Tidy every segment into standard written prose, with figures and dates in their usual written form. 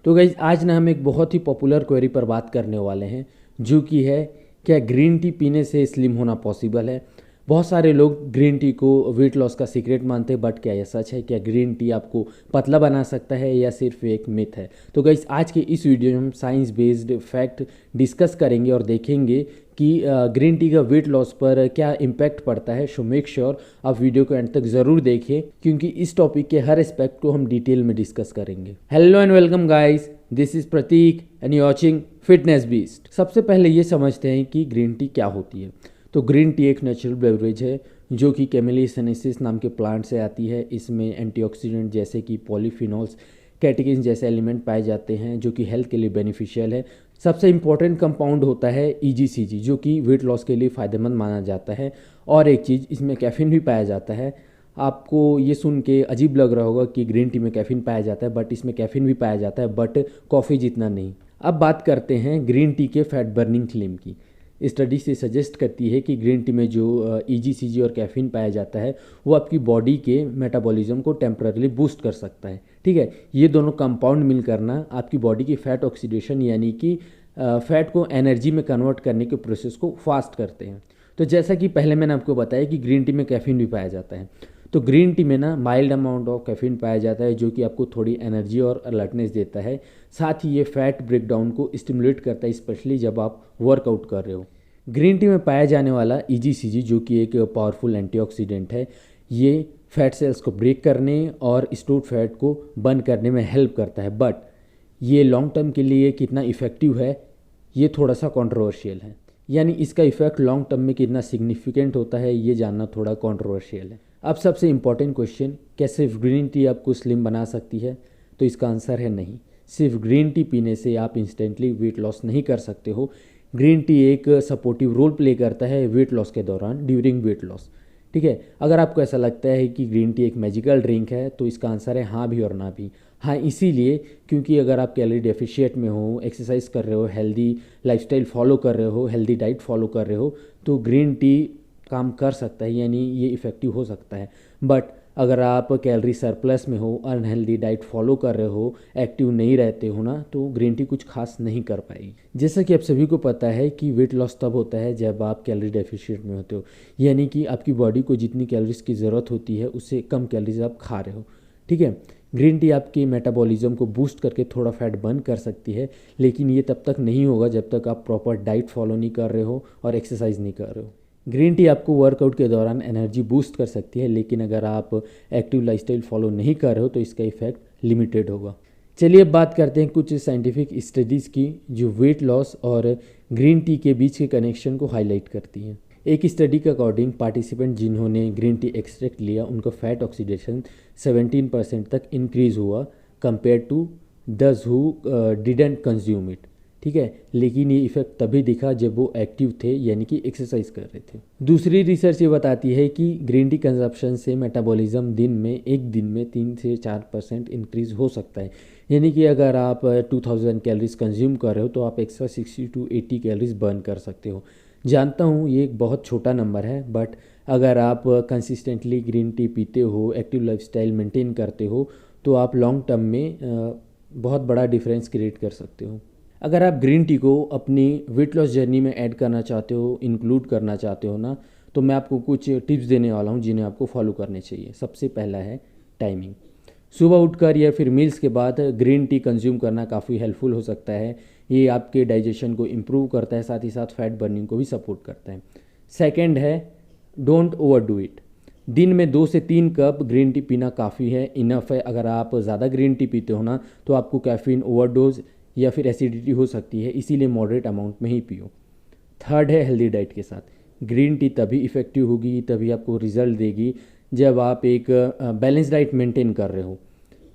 तो गाइज आज ना हम एक बहुत ही पॉपुलर क्वेरी पर बात करने वाले हैं, जो कि है क्या ग्रीन टी पीने से स्लिम होना पॉसिबल है। बहुत सारे लोग ग्रीन टी को वेट लॉस का सीक्रेट मानते हैं, बट क्या यह सच है? क्या ग्रीन टी आपको पतला बना सकता है या सिर्फ एक मिथ है? तो गाइस आज के इस वीडियो में हम साइंस बेस्ड फैक्ट डिस्कस करेंगे और देखेंगे कि ग्रीन टी का वेट लॉस पर क्या इम्पैक्ट पड़ता है। सो मेक श्योर आप वीडियो को एंड तक ज़रूर देखें, क्योंकि इस टॉपिक के हर एस्पेक्ट को हम डिटेल में डिस्कस करेंगे। Hello and welcome guys, this is Prateek and you watching fitness beast. सबसे पहले ये समझते हैं कि ग्रीन टी क्या होती है। तो ग्रीन टी एक नेचुरल बेवरेज है जो कि कैमेलिया सिनेंसिस नाम के प्लांट से आती है। इसमें एंटीऑक्सीडेंट जैसे कि पॉलीफिनॉल्स, कैटेकिन्स जैसे एलिमेंट पाए जाते हैं जो कि हेल्थ के लिए बेनिफिशियल है। सबसे इम्पॉर्टेंट कंपाउंड होता है EGCG, जो कि वेट लॉस के लिए फ़ायदेमंद माना जाता है। और एक चीज़, इसमें कैफीन भी पाया जाता है। आपको ये सुन के अजीब लग रहा होगा कि ग्रीन टी में कैफीन पाया जाता है, बट इसमें कैफीन भी पाया जाता है, बट कॉफ़ी जितना नहीं। अब बात करते हैं ग्रीन टी के फैट बर्निंग क्लेम की। स्टडी से सजेस्ट करती है कि ग्रीन टी में जो EGCG और कैफीन पाया जाता है वो आपकी बॉडी के मेटाबॉलिज्म को टेम्पररी बूस्ट कर सकता है। ठीक है, ये दोनों कंपाउंड मिलकर ना आपकी बॉडी की फैट ऑक्सीडेशन यानी कि फैट को एनर्जी में कन्वर्ट करने के प्रोसेस को फास्ट करते हैं। तो जैसा कि पहले मैंने आपको बताया कि ग्रीन टी में कैफीन भी पाया जाता है, तो ग्रीन टी में ना माइल्ड अमाउंट ऑफ कैफीन पाया जाता है जो कि आपको थोड़ी एनर्जी और अलर्टनेस देता है। साथ ही ये फैट ब्रेकडाउन को स्टिमुलेट करता है, स्पेशली जब आप वर्कआउट कर रहे हो। ग्रीन टी में पाया जाने वाला EGCG जो कि एक पावरफुल एंटीऑक्सीडेंट है, ये फैट सेल्स को ब्रेक करने और स्टोर्ड फैट को बर्न करने में हेल्प करता है। बट ये लॉन्ग टर्म के लिए कितना इफ़ेक्टिव है ये थोड़ा सा कंट्रोवर्शियल है, यानी इसका इफेक्ट लॉन्ग टर्म में कितना सिग्निफिकेंट होता है ये जानना थोड़ा कंट्रोवर्शियल है। अब सबसे इम्पॉर्टेंट क्वेश्चन, क्या सिर्फ ग्रीन टी आपको स्लिम बना सकती है? तो इसका आंसर है नहीं। सिर्फ ग्रीन टी पीने से आप इंस्टेंटली वेट लॉस नहीं कर सकते हो। ग्रीन टी एक सपोर्टिव रोल प्ले करता है वेट लॉस के दौरान, ड्यूरिंग वेट लॉस। ठीक है, अगर आपको ऐसा लगता है कि ग्रीन टी एक मैजिकल ड्रिंक है तो इसका आंसर है हाँ भी और ना भी। हाँ इसीलिए क्योंकि अगर आप कैलोरी डेफिशिएट में हो, एक्सरसाइज कर रहे हो, हेल्दी लाइफस्टाइल फॉलो कर रहे हो, हेल्दी डाइट फॉलो कर रहे हो, तो ग्रीन टी काम कर सकता है, यानी ये इफ़ेक्टिव हो सकता है। बट अगर आप कैलोरी सरप्लस में हो, अनहेल्दी डाइट फॉलो कर रहे हो, एक्टिव नहीं रहते हो ना, तो ग्रीन टी कुछ खास नहीं कर पाएगी। जैसा कि आप सभी को पता है कि वेट लॉस तब होता है जब आप कैलोरी डेफिशिएट में होते हो, यानी कि आपकी बॉडी को जितनी कैलोरीज की ज़रूरत होती है उससे कम कैलोरीज आप खा रहे हो। ठीक है, ग्रीन टी आपके मेटाबॉलिज्म को बूस्ट करके थोड़ा फैट बर्न कर सकती है, लेकिन ये तब तक नहीं होगा जब तक आप प्रॉपर डाइट फॉलो नहीं कर रहे हो और एक्सरसाइज नहीं कर रहे हो। ग्रीन टी आपको वर्कआउट के दौरान एनर्जी बूस्ट कर सकती है, लेकिन अगर आप एक्टिव लाइफस्टाइल फॉलो नहीं कर रहे हो तो इसका इफेक्ट लिमिटेड होगा। चलिए अब बात करते हैं कुछ साइंटिफिक स्टडीज़ की जो वेट लॉस और ग्रीन टी के बीच के कनेक्शन को हाईलाइट करती हैं। एक स्टडी के अकॉर्डिंग पार्टिसिपेंट जिन्होंने ग्रीन टी एक्सट्रैक्ट लिया उनका फैट ऑक्सीडेशन 17% तक इंक्रीज़ हुआ कंपेयर टू दस हु डिडंट कंज्यूम इट। ठीक है, लेकिन ये इफेक्ट तभी दिखा जब वो एक्टिव थे, यानी कि एक्सरसाइज कर रहे थे। दूसरी रिसर्च ये बताती है कि ग्रीन टी कंजप्शन से मेटाबॉलिज्म एक दिन में 3 से 4% इंक्रीज हो सकता है। यानी कि अगर आप 2000 कैलोरीज कंज्यूम कर रहे हो तो आप एक्स्ट्रा 60 to 80 कैलोरीज बर्न कर सकते हो। जानता हूँ ये एक बहुत छोटा नंबर है, बट अगर आप कंसिस्टेंटली ग्रीन टी पीते हो, एक्टिव लाइफस्टाइल मेंटेन करते हो, तो आप लॉन्ग टर्म में बहुत बड़ा डिफरेंस क्रिएट कर सकते हो। अगर आप ग्रीन टी को अपनी वेट लॉस जर्नी में ऐड करना चाहते हो, इंक्लूड करना चाहते हो ना, तो मैं आपको कुछ टिप्स देने वाला हूँ जिन्हें आपको फॉलो करने चाहिए। सबसे पहला है टाइमिंग। सुबह उठकर या फिर मील्स के बाद ग्रीन टी कंज्यूम करना काफ़ी हेल्पफुल हो सकता है। ये आपके डाइजेशन को इम्प्रूव करता है, साथ ही साथ फैट बर्निंग को भी सपोर्ट करता है। सेकेंड है डोंट ओवरडू इट। दिन में 2 से 3 कप ग्रीन टी पीना काफ़ी है, इनफ है। अगर आप ज़्यादा ग्रीन टी पीते हो ना तो आपको कैफीन ओवरडोज या फिर एसिडिटी हो सकती है, इसीलिए मॉडरेट अमाउंट में ही पियो। थर्ड है हेल्दी डाइट के साथ। ग्रीन टी तभी इफ़ेक्टिव होगी, तभी आपको रिजल्ट देगी जब आप एक बैलेंस डाइट मेंटेन कर रहे हो।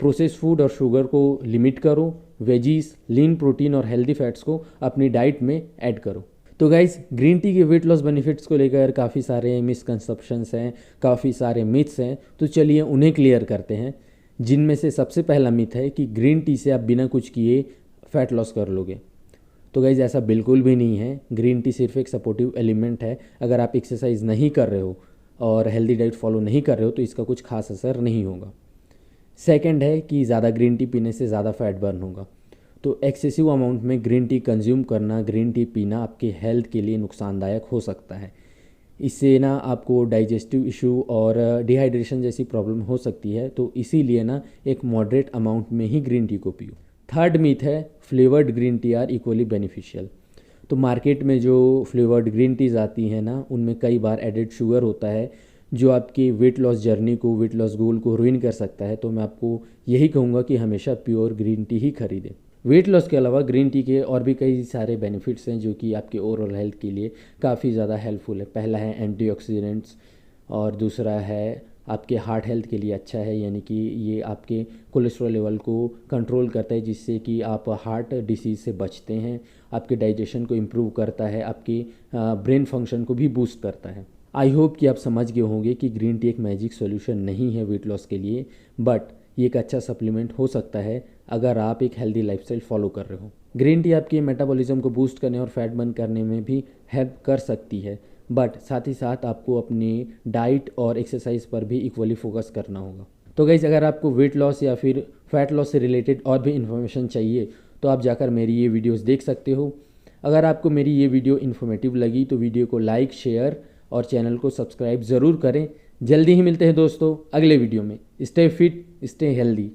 प्रोसेस फूड और शुगर को लिमिट करो, वेजीज, लीन प्रोटीन और हेल्दी फैट्स को अपनी डाइट में ऐड करो। तो गाइज, ग्रीन टी के वेट लॉस बेनिफिट्स को लेकर काफ़ी सारे मिसकंसेप्शंस हैं, काफ़ी सारे मिथ्स हैं, तो चलिए उन्हें क्लियर करते हैं। जिनमें से सबसे पहला मिथ है कि ग्रीन टी से आप बिना कुछ किए फैट लॉस कर लोगे। तो गाइज ऐसा बिल्कुल भी नहीं है। ग्रीन टी सिर्फ एक सपोर्टिव एलिमेंट है। अगर आप एक्सरसाइज नहीं कर रहे हो और हेल्दी डाइट फॉलो नहीं कर रहे हो तो इसका कुछ खास असर नहीं होगा। सेकंड है कि ज़्यादा ग्रीन टी पीने से ज़्यादा फैट बर्न होगा। तो एक्सेसिव अमाउंट में ग्रीन टी कंज्यूम करना, ग्रीन टी पीना आपके हेल्थ के लिए नुकसानदायक हो सकता है। इससे ना आपको डाइजेस्टिव इशू और डिहाइड्रेशन जैसी प्रॉब्लम हो सकती है। तो इसीलिए ना एक मॉडरेट अमाउंट में ही ग्रीन टी को पियो। थर्ड मीथ है flavoured green T R equally beneficial. तो मार्केट में जो फ्लेवर्ड ग्रीन टीज़ आती हैं ना, उनमें कई बार एडेड शुगर होता है जो आपकी वेट लॉस जर्नी को, वेट लॉस गोल को रुइन कर सकता है। तो मैं आपको यही कहूँगा कि हमेशा प्योर ग्रीन टी ही खरीदें। वेट लॉस के अलावा ग्रीन टी के और भी कई सारे बेनिफिट्स हैं जो कि आपके ओवरऑल हेल्थ के लिए काफ़ी ज़्यादा हेल्पफुल है। पहला है एंटीऑक्सीडेंट्स, और दूसरा है आपके हार्ट हेल्थ के लिए अच्छा है, यानी कि ये आपके कोलेस्ट्रॉल लेवल को कंट्रोल करता है जिससे कि आप हार्ट डिसीज़ से बचते हैं। आपके डाइजेशन को इम्प्रूव करता है, आपकी ब्रेन फंक्शन को भी बूस्ट करता है। आई होप कि आप समझ गए होंगे कि ग्रीन टी एक मैजिक सॉल्यूशन नहीं है वेट लॉस के लिए, बट ये एक अच्छा सप्लीमेंट हो सकता है अगर आप एक हेल्दी लाइफस्टाइल फॉलो कर रहे हो। ग्रीन टी आपके मेटाबॉलिज्म को बूस्ट करने और फैट बर्न करने में भी हेल्प कर सकती है, बट साथ ही साथ आपको अपनी डाइट और एक्सरसाइज पर भी इक्वली फोकस करना होगा। तो गाइस, अगर आपको वेट लॉस या फिर फैट लॉस से रिलेटेड और भी इन्फॉर्मेशन चाहिए तो आप जाकर मेरी ये वीडियोस देख सकते हो। अगर आपको मेरी ये वीडियो इन्फॉर्मेटिव लगी तो वीडियो को लाइक, शेयर और चैनल को सब्सक्राइब ज़रूर करें। जल्दी ही मिलते हैं दोस्तों अगले वीडियो में। Stay fit, stay healthy.